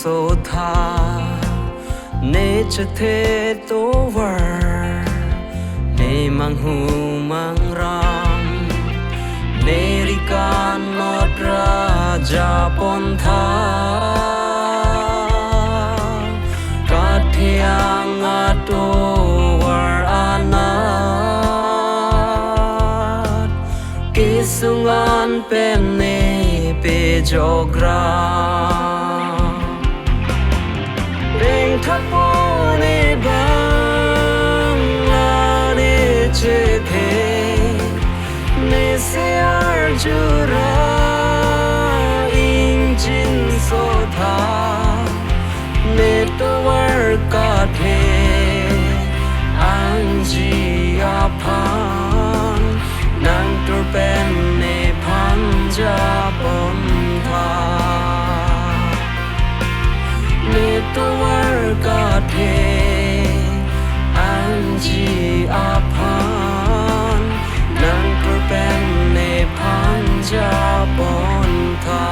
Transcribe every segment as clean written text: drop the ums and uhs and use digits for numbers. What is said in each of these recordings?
ทาเนจะเทตัววาเนมังหูมังรามเนริการนอดราจาปนทากาเทียงอาโตวารอานากิสุงานเป็นเนเปจกราเร่งทับโอเนบังลาเนเจเทเนเซียร์จูราอิงจินโซทาเนตัวร์กาเทอังจีอาพันนังตัวเป็นเนพันจาปนทาเนตัวร์กาเทอังจีอาพันนังตัวเป็นเนพันจาปนทา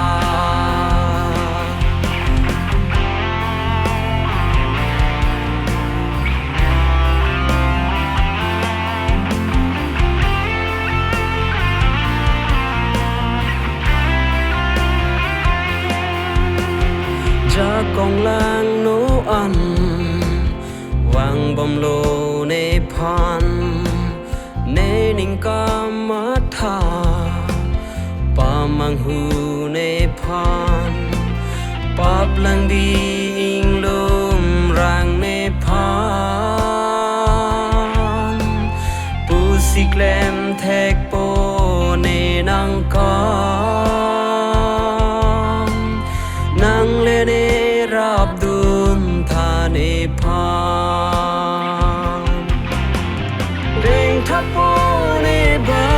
จากกองลางโนอันวังบอมโลในพันในนิงกามาทาปามังหูในพันปาบลังดีอิงลุมรังในพันปูสิแกลมแทกโปในนังกานางเลเนรับดุมทาเนพานเร่งทับโอเนบั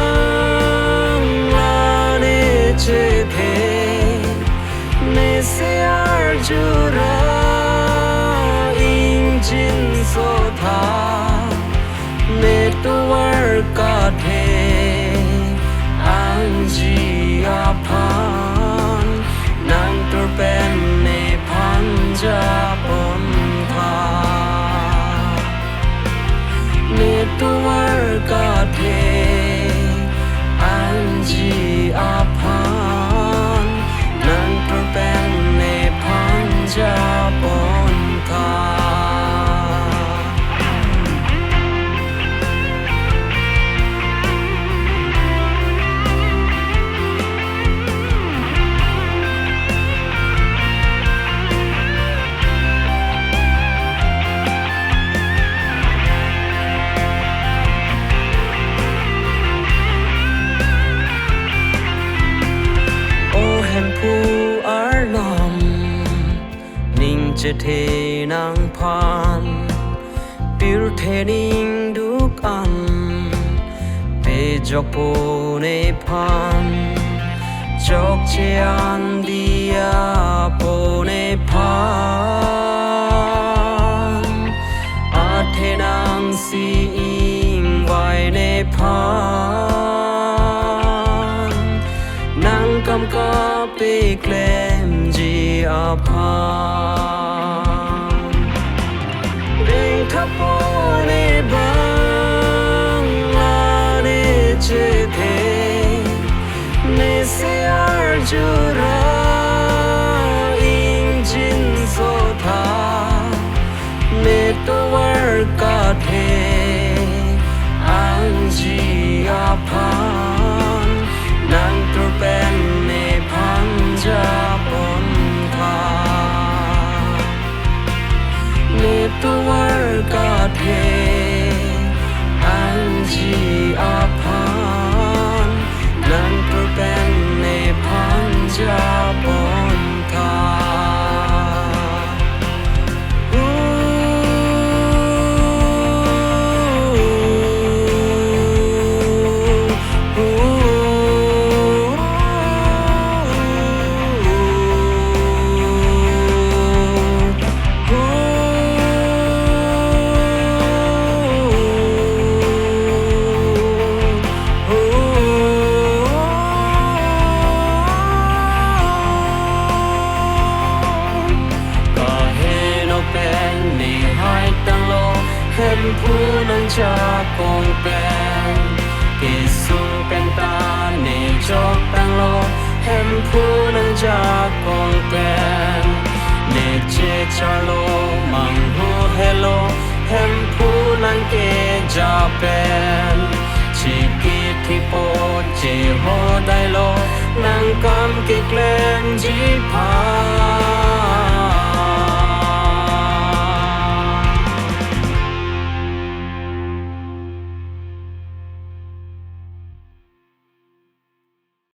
งลาเนเจเทเนเซียร์จูราอิงจินโซทาเนตัวร์กาเทอังจีอาพันนังตัวเป็นเนพันจาปนทาเนตัวร์กาเทอังจีอาพันนังตัวเป็นเนพันจาปนทาจะเทนางพานปิรเทนิงดุกอันเปจอกโปเนพันจอกเชียนดียาโปเนพันอาเทนางสีอิงไวเนพันนางกำกาเปเกลมจีอาพันทับโอเนบังลาเนเจเทเนเซียร์จูราอิงจินโซทาเนตัวร์กาเทอังจีอาพันนังตัวเป็นเนพันจาปนทาเนตัวร์กาเทอังจีอาพันนังตัวเป็นเนพันจาปนทา จากงเป็นกิสุงเป็นตาเนจอกตังโลเห็นผู้นั้นจากกงเป็นเนเจจาโลมังหูเฮโลเห็นผู้นั้นเกจาเป็นชิกิทิโปเจโฮไดโลนังกำกิเกลนจีพา